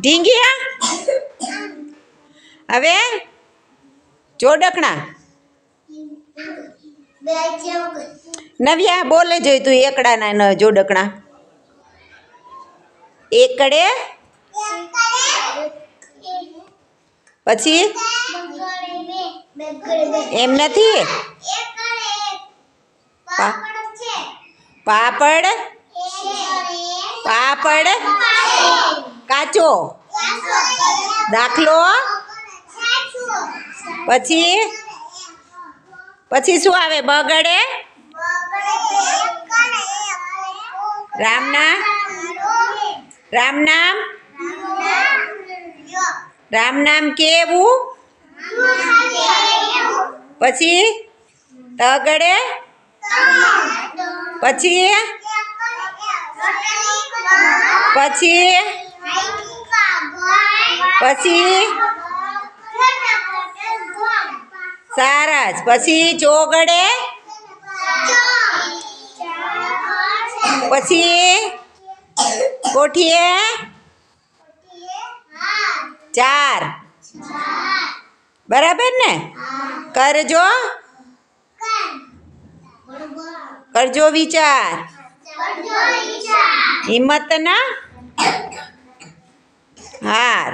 ઢીંગિયા. હવે જોડકણા. નવ્યા બોલે જોઈ તું એકડાના જોડકણા. એકડે પછી એમ નથી. પાપડ પાપડ કાચો દાખલો. પછી પછી શું આવે? બગડે. રામના રામ નામ રામ નામ કેવું? પછી તગડે. પછી પછી પછી સરસ. પછી ચોગડે. પછી કોઠીએ. 4 બરાબર ને? કરજો કરજો વિચાર. હિંમત ના હાર.